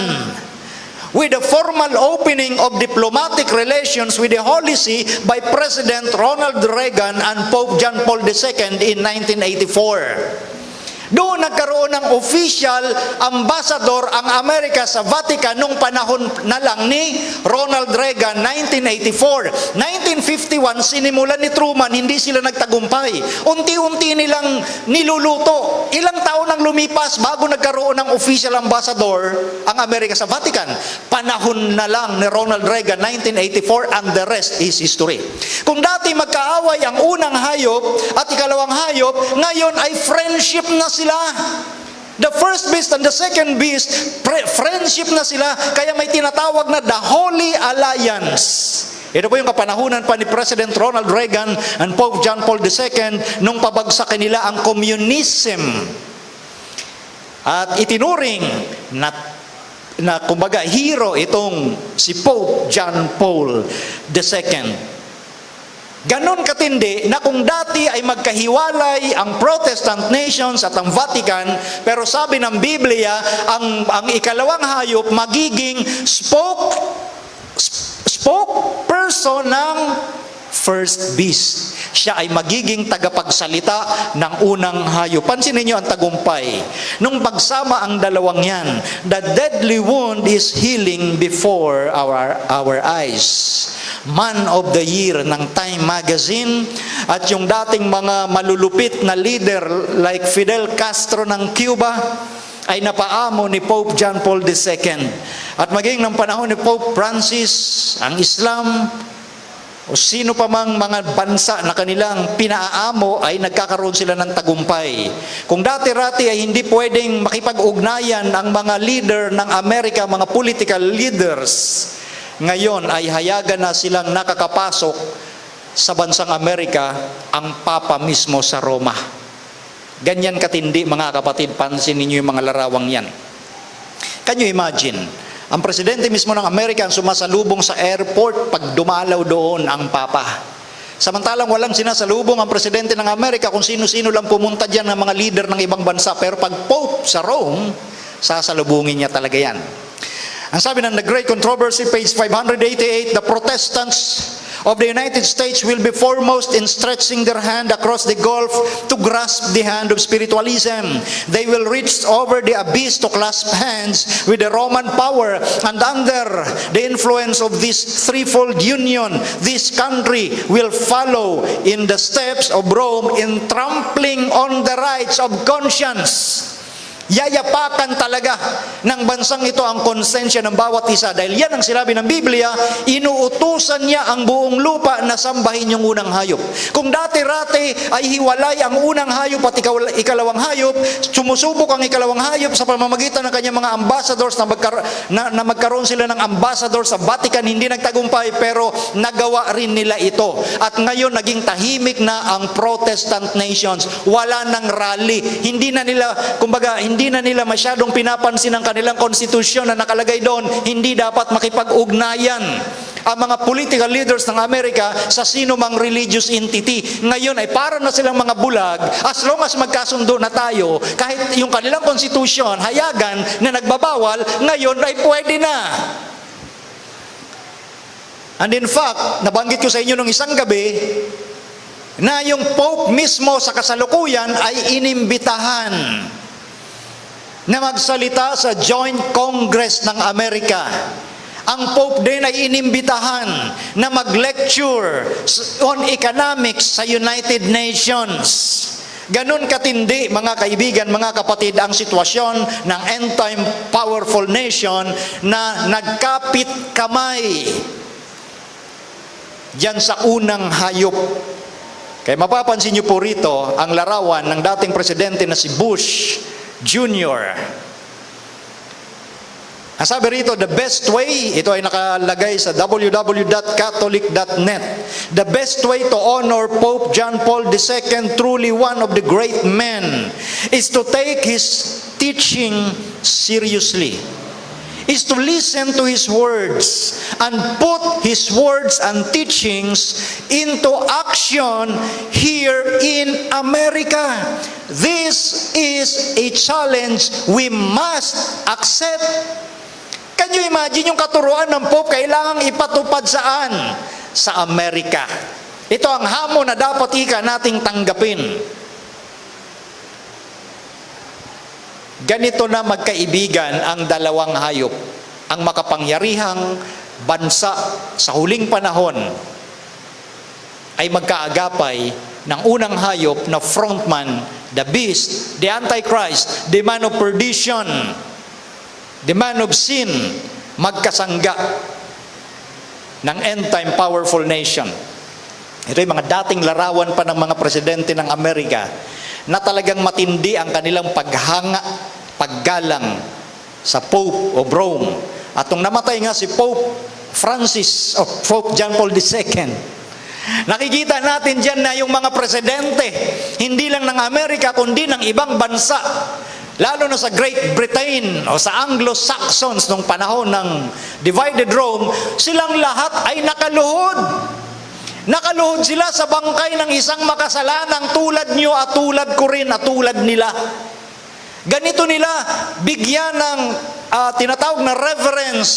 with the formal opening of diplomatic relations with the Holy See by President Ronald Reagan and Pope John Paul II in 1984. Doon nagkaroon ng official ambassador ang Amerika sa Vatican nung panahon na lang ni Ronald Reagan, 1984. 1951, sinimulan ni Truman, hindi sila nagtagumpay. Unti-unti nilang niluluto. Ilang taon nang lumipas bago nagkaroon ng official ambassador ang Amerika sa Vatican. Panahon na lang ni Ronald Reagan, 1984, and the rest is history. Kung dati magkaaway ang unang hayop at ikalawang hayop, ngayon ay friendship na sila. The first beast and the second beast, friendship na sila, kaya may tinatawag na the Holy Alliance. Ito po yung kapanahunan pa ni President Ronald Reagan and Pope John Paul II nung pabagsakin nila ang communism. At itinuring na kumbaga hero itong si Pope John Paul II. Ganon katindi na kung dati ay magkahiwalay ang Protestant nations at ang Vatican, pero sabi ng Biblia, ang ikalawang hayop magiging spokesperson ng first beast. Siya ay magiging tagapagsalita ng unang hayop. Pansinin niyo ang tagumpay. Nung pagsama ang dalawang yan, the deadly wound is healing before our eyes. Man of the Year ng Time Magazine at yung dating mga malulupit na leader like Fidel Castro ng Cuba ay napaamo ni Pope John Paul II. At maging ng panahon ni Pope Francis, ang Islam o sino pa mang mga bansa na kanilang pinaamo ay nagkakaroon sila ng tagumpay. Kung dati-rati ay hindi pwedeng makipag-ugnayan ang mga leader ng Amerika, mga political leaders, ngayon ay hayagan na silang nakakapasok sa bansang Amerika ang Papa mismo sa Roma. Ganyan katindi mga kapatid, pansin ninyo yung mga larawang yan. Can you imagine? Ang presidente mismo ng Amerika ang sumasalubong sa airport pag dumalaw doon ang Papa. Samantalang walang sinasalubong ang presidente ng Amerika kung sino-sino lang pumunta dyan ng mga leader ng ibang bansa. Pero pag Pope sa Rome, sasalubungin niya talaga yan. Ang sabi ng The Great Controversy, page 588, the Protestants of the United States will be foremost in stretching their hand across the gulf to grasp the hand of spiritualism. They will reach over the abyss to clasp hands with the Roman power, and under the influence of this threefold union, this country will follow in the steps of Rome in trampling on the rights of conscience. Yayapakan talaga ng bansang ito ang konsensya ng bawat isa. Dahil yan ang sinabi ng Biblia, inuutusan niya ang buong lupa na sambahin yung unang hayop. Kung dati-rati ay hiwalay ang unang hayop at ikalawang hayop, sumusubok ang ikalawang hayop sa pamamagitan ng kanyang mga ambassadors na magkaroon sila ng ambassador sa Vatican, hindi nagtagumpay, pero nagawa rin nila ito. At ngayon naging tahimik na ang Protestant nations. Wala nang rally. Hindi na nila masyadong pinapansin ang kanilang konstitusyon na nakalagay doon, hindi dapat makipag-ugnayan ang mga political leaders ng Amerika sa sino mang religious entity. Ngayon ay para na silang mga bulag, as long as magkasundo na tayo, kahit yung kanilang konstitusyon, hayagan na nagbabawal, ngayon ay pwede na. And in fact, nabanggit ko sa inyo nung isang gabi, na yung Pope mismo sa kasalukuyan ay inimbitahan na magsalita sa Joint Congress ng Amerika. Ang Pope din ay inimbitahan na mag-lecture on economics sa United Nations. Ganon katindi, mga kaibigan, mga kapatid, ang sitwasyon ng end-time powerful nation na nagkapit kamay diyan sa unang hayop. Kaya mapapansin niyo po rito ang larawan ng dating presidente na si Bush Jr. Ang sabi rito, the best way, ito ay nakalagay sa www.catholic.net, the best way to honor Pope John Paul II, truly one of the great men, is to take his teaching seriously, is to listen to his words and put his words and teachings into action here in America. This is a challenge we must accept. Can you imagine yung katuruan ng Pope kailangang ipatupad saan? Sa Amerika. Ito ang hamon na dapat nating tanggapin. Ganito na magkaibigan ang dalawang hayop. Ang makapangyarihang bansa sa huling panahon ay magkaagapay ng unang hayop na frontman, the beast, the antichrist, the man of perdition, the man of sin, magkasangga ng end-time powerful nation. Ito yung mga dating larawan pa ng mga presidente ng Amerika na talagang matindi ang kanilang paghanga, paggalang sa Pope of Rome. At nung namatay nga si Pope Francis o Pope John Paul II, nakikita natin dyan na yung mga presidente, hindi lang ng Amerika, kundi ng ibang bansa, lalo na sa Great Britain o sa Anglo-Saxons nung panahon ng divided Rome, silang lahat ay nakaluhod. Nakaluhod sila sa bangkay ng isang makasalanang tulad nyo at tulad ko rin at tulad nila. Ganito nila bigyan ng tinatawag na reverence,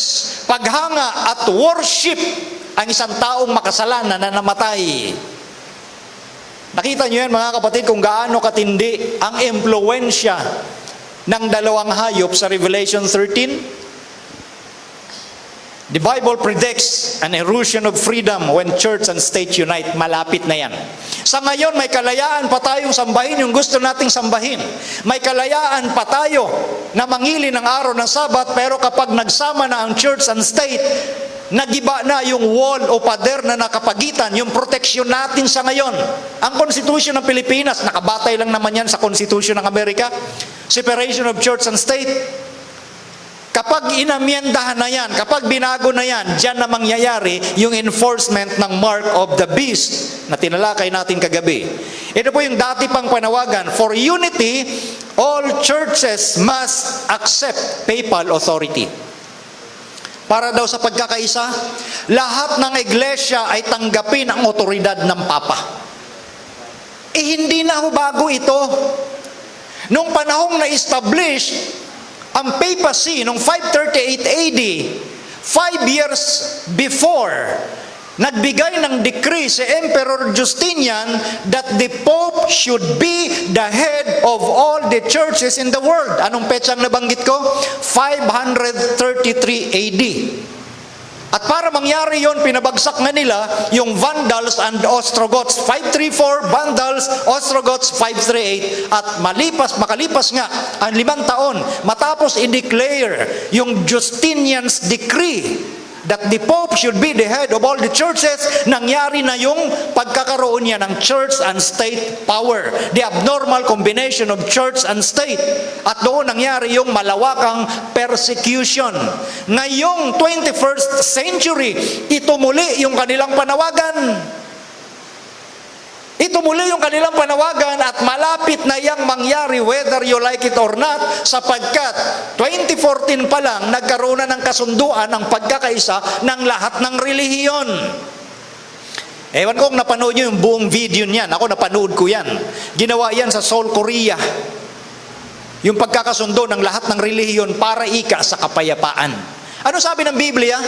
paghanga at worship ang isang taong makasalanan na namatay. Nakita nyo yan mga kapatid kung gaano katindi ang impluensya ng dalawang hayop sa Revelation 13. The Bible predicts an erosion of freedom when church and state unite. Malapit na yan. Sa ngayon, may kalayaan pa tayong sambahin yung gusto nating sambahin. May kalayaan pa tayo na mangili ng araw ng Sabat, pero kapag nagsama na ang church and state, nagiba na yung wall o pader na nakapagitan, yung proteksyon natin sa ngayon. Ang Constitution ng Pilipinas, nakabatay lang naman yan sa Constitution ng Amerika, separation of church and state. Kapag inamyendahan na yan, kapag binago na yan, dyan na mangyayari yung enforcement ng mark of the beast na tinalakay natin kagabi. Ito po yung dati pang panawagan, for unity, all churches must accept papal authority. Para daw sa pagkakaisa, lahat ng iglesia ay tanggapin ang otoridad ng Papa. Hindi na ho bago ito. Nung panahong na-establish ang papacy noong 538 AD, 5 years before, nagbigay ng decree si Emperor Justinian that the Pope should be the head of all the churches in the world. Anong petsang nabanggit ko? 533 AD. At para mangyari yon, pinabagsak na nila yung Vandals and Ostrogoths. 534, Vandals, Ostrogoths, 538. At makalipas nga ang 5 taon, matapos i-declare yung Justinian's decree that the Pope should be the head of all the churches, nangyari na yung pagkakaroon niya ng church and state power. The abnormal combination of church and state. At doon nangyari yung malawakang persecution. Ngayong 21st century, ito muli yung kanilang panawagan. Ito muli yung kanilang panawagan at malapit na yang mangyari whether you like it or not, sapagkat 2014 pa lang nagkaroon na ng kasunduan ng pagkakaisa ng lahat ng relihiyon. Ewan ko kung napanood nyo yung buong video niyan. Ako napanood ko yan. Ginawa yan sa Seoul, Korea. Yung pagkakasundo ng lahat ng relihiyon para ika sa kapayapaan. Ano sabi ng Biblia?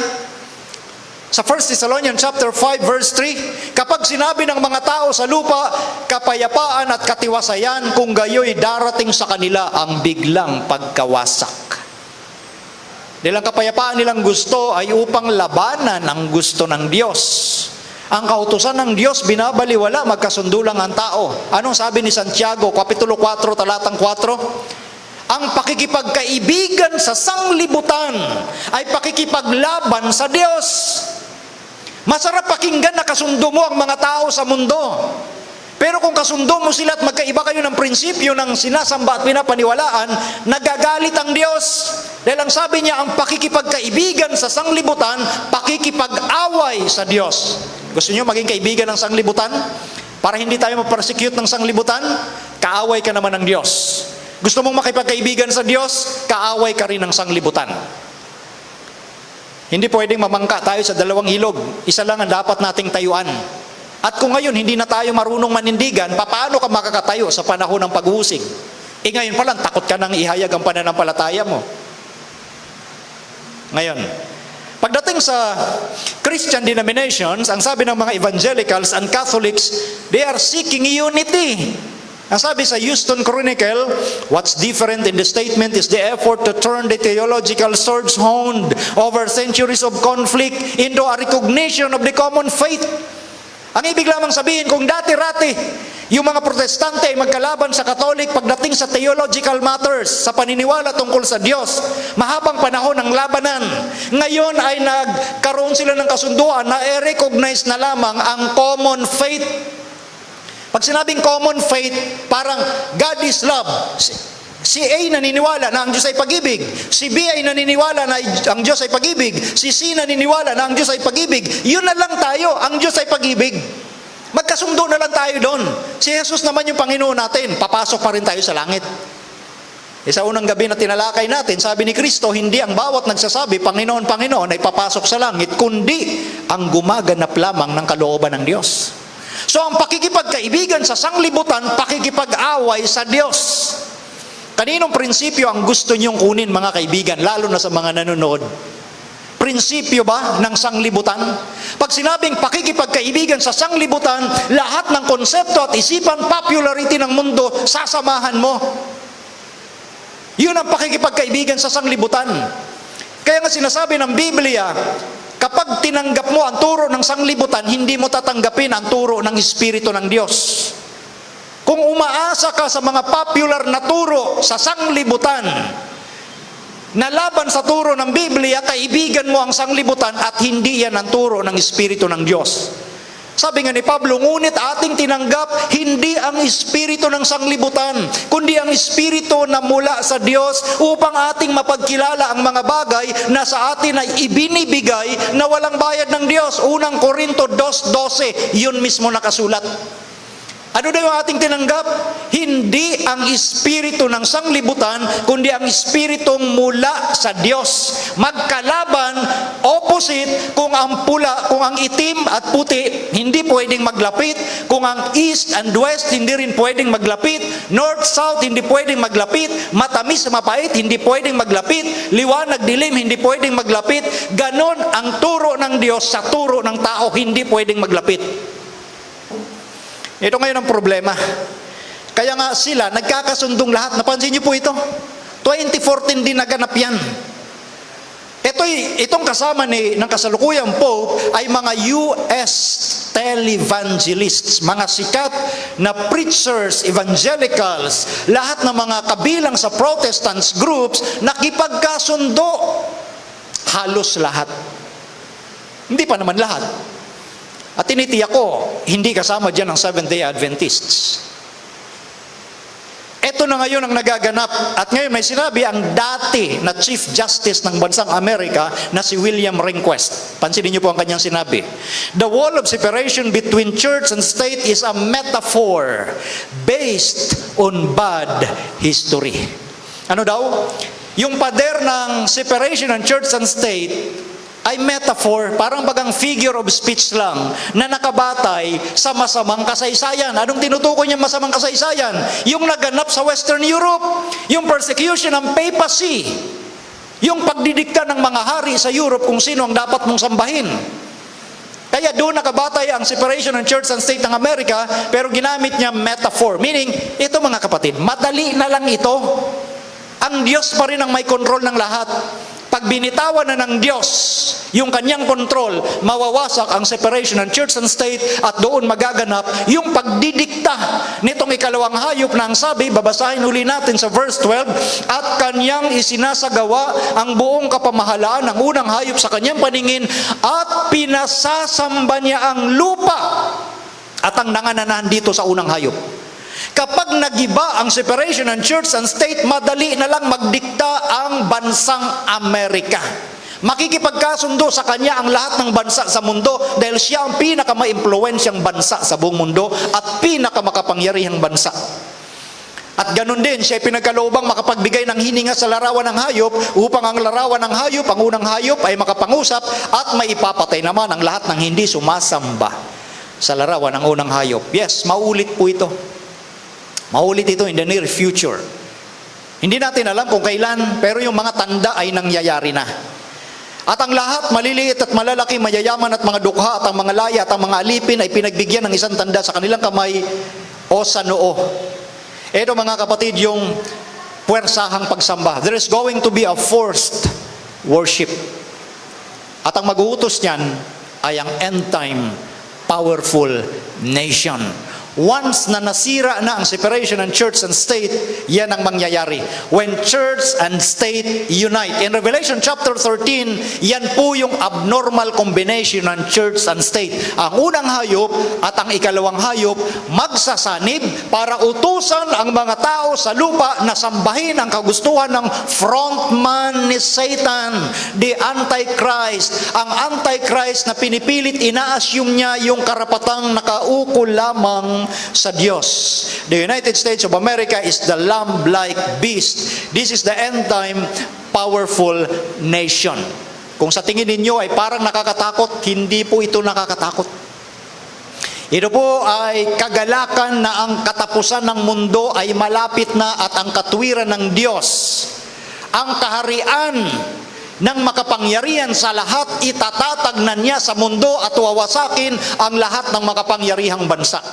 Sa 1 Thessalonians chapter 5 verse 3, kapag sinabi ng mga tao sa lupa, kapayapaan at katiwasayan, kung gayo'y darating sa kanila ang biglang pagkawasak. Nilang kapayapaan nilang gusto ay upang labanan ang gusto ng Diyos. Ang kautusan ng Diyos binabaliwala, magkasundo lang ang tao. Anong sabi ni Santiago, Kapitulo 4, talatang 4? Ang pakikipagkaibigan sa sanglibutan ay pakikipaglaban sa Diyos. Masarap pakinggan na kasundo mo ang mga tao sa mundo. Pero kung kasundo mo sila at magkaiba kayo ng prinsipyo ng sinasamba at pinapaniwalaan, nagagalit ang Diyos. Dahil ang sabi niya, ang pakikipagkaibigan sa sanglibutan, pakikipag-away sa Diyos. Gusto niyo maging kaibigan ng sanglibutan? Para hindi tayo ma-persecute ng sanglibutan, kaaway ka naman ng Diyos. Gusto mong makipagkaibigan sa Diyos, kaaway ka rin ng sanglibutan. Hindi pwedeng mamangka tayo sa dalawang ilog. Isa lang ang dapat nating tayuan. At kung ngayon hindi na tayo marunong manindigan, paano ka makakatayo sa panahon ng pag-uusig? Ngayon pa lang, takot ka nang ihayag ang pananampalataya mo. Ngayon, pagdating sa Christian denominations, ang sabi ng mga evangelicals and Catholics, they are seeking unity. Ang sabi sa Houston Chronicle, what's different in the statement is the effort to turn the theological swords honed over centuries of conflict into a recognition of the common faith. Ang ibig lamang sabihin, kung dati-rati, yung mga protestante ay magkalaban sa Katolik pagdating sa theological matters, sa paniniwala tungkol sa Diyos, mahabang panahon ng labanan. Ngayon ay nagkaroon sila ng kasunduan na i-recognize na lamang ang common faith. Pag sinabing common faith, parang God is love. Si A naniniwala na ang Diyos ay pag-ibig. Si B ay naniniwala na ang Diyos ay pag-ibig. Si C naniniwala na ang Diyos ay pag-ibig. Yun na lang tayo, ang Diyos ay pag-ibig. Magkasundo na lang tayo doon. Si Jesus naman yung Panginoon natin, papasok pa rin tayo sa langit. Sa unang gabi na tinalakay natin, sabi ni Kristo, hindi ang bawat nagsasabi, Panginoon, Panginoon, ay papasok sa langit, kundi ang gumaganap lamang ng kalooban ng Diyos. So ang pakikipagkaibigan sa sanglibutan, pakikipag-away sa Diyos. Kaninong prinsipyo ang gusto niyong kunin, mga kaibigan, lalo na sa mga nanonood? Prinsipyo ba ng sanglibutan? Pag sinabing pakikipagkaibigan sa sanglibutan, lahat ng konsepto at isipan, popularity ng mundo, sasamahan mo. Yun ang pakikipagkaibigan sa sanglibutan. Kaya nga sinasabi ng Biblia, kapag tinanggap mo ang turo ng sanglibutan, hindi mo tatanggapin ang turo ng Espiritu ng Diyos. Kung umaasa ka sa mga popular na turo sa sanglibutan, na laban sa turo ng Biblia, kaibigan mo ang sanglibutan at hindi yan ang turo ng Espiritu ng Diyos. Sabi nga ni Pablo, ngunit ating tinanggap hindi ang espiritu ng sanglibutan, kundi ang espiritu na mula sa Diyos upang ating mapagkilala ang mga bagay na sa atin ay ibinibigay na walang bayad ng Diyos. Unang Korinto 2:12, yun mismo nakasulat. Ano daw yung ating tinanggap? Hindi ang espiritu ng sanglibutan, kundi ang espiritong mula sa Diyos. Magkalaban, opposite, kung ang pula, kung ang itim at puti, hindi pwedeng maglapit. Kung ang east and west, hindi rin pwedeng maglapit. North, south, hindi pwedeng maglapit. Matamis, mapait, hindi pwedeng maglapit. Liwanag, dilim, hindi pwedeng maglapit. Ganon ang turo ng Diyos sa turo ng tao, hindi pwedeng maglapit. Ito ngayon ang problema. Kaya nga sila, nagkakasundong lahat. Napansin niyo po ito? 2014 din naganap yan. Itong kasama ng kasalukuyang Pope ay mga US televangelists, mga sikat na preachers, evangelicals, lahat ng mga kabilang sa Protestants groups, nakipagkasundo. Halos lahat. Hindi pa naman lahat. At tinitiyak ko, hindi kasama dyan ang Seventh-day Adventists. Ito na ngayon ang nagaganap. At ngayon may sinabi ang dati na Chief Justice ng bansang Amerika na si William Rehnquist. Pansinin niyo po ang kanyang sinabi. The wall of separation between church and state is a metaphor based on bad history. Ano daw? Yung pader ng separation ng church and state ay metaphor, parang bagang figure of speech lang, na nakabatay sa masamang kasaysayan. Anong tinutukoy niya masamang kasaysayan? Yung naganap sa Western Europe, yung persecution ng papacy, yung pagdidikta ng mga hari sa Europe kung sino ang dapat mong sambahin. Kaya doon nakabatay ang separation ng church and state ng Amerika, pero ginamit niya metaphor. Meaning, ito mga kapatid, madali na lang ito. Ang Diyos pa rin ang may control ng lahat. Pag binitawan na ng Diyos yung kanyang control, mawawasak ang separation ng church and state at doon magaganap yung pagdidikta nitong ikalawang hayop na ang sabi, babasahin uli natin sa verse 12, at kanyang isinasagawa ang buong kapamahalaan ng unang hayop sa kanyang paningin at pinasasamba niya ang lupa at ang nangananan dito sa unang hayop. Kapag nagiba ang separation ng church and state, madali na lang magdikta ang bansang Amerika. Makikipagkasundo sa kanya ang lahat ng bansa sa mundo dahil siya ang pinakamaimpluwensyang bansa sa buong mundo at pinakamakapangyarihang bansa. At ganun din, siya pinagkaloobang makapagbigay ng hininga sa larawan ng hayop upang ang larawan ng hayop, ang unang hayop, ay makapangusap at maipapatay naman ang lahat ng hindi sumasamba sa larawan ng unang hayop. Yes, maulit po ito. Maulit ito in the near future. Hindi natin alam kung kailan, pero yung mga tanda ay nangyayari na. At ang lahat, maliliit at malalaki, mayayaman at mga dukha, at ang mga laya at ang mga alipin ay pinagbigyan ng isang tanda sa kanilang kamay o sa noo. Ito mga kapatid, yung puwersahang pagsamba. There is going to be a forced worship. At ang mag-uutos niyan ay ang end time powerful nation. Once na nasira na ang separation ng church and state, yan ang mangyayari. When church and state unite. In Revelation chapter 13, yan po yung abnormal combination ng church and state. Ang unang hayop at ang ikalawang hayop magsasanib para utusan ang mga tao sa lupa na sambahin ang kagustuhan ng frontman ni Satan, the Antichrist. Ang Antichrist na pinipilit ina-assume niya yung karapatang nakaukol lamang sa Diyos. The United States of America is the lamb-like beast. This is the end-time powerful nation. Kung sa tingin ninyo ay parang nakakatakot, hindi po ito nakakatakot. Ito po ay kagalakan na ang katapusan ng mundo ay malapit na at ang katwiran ng Diyos, ang kaharian ng makapangyarihan sa lahat, itatatag na niya sa mundo at wawasakin ang lahat ng makapangyarihang bansa.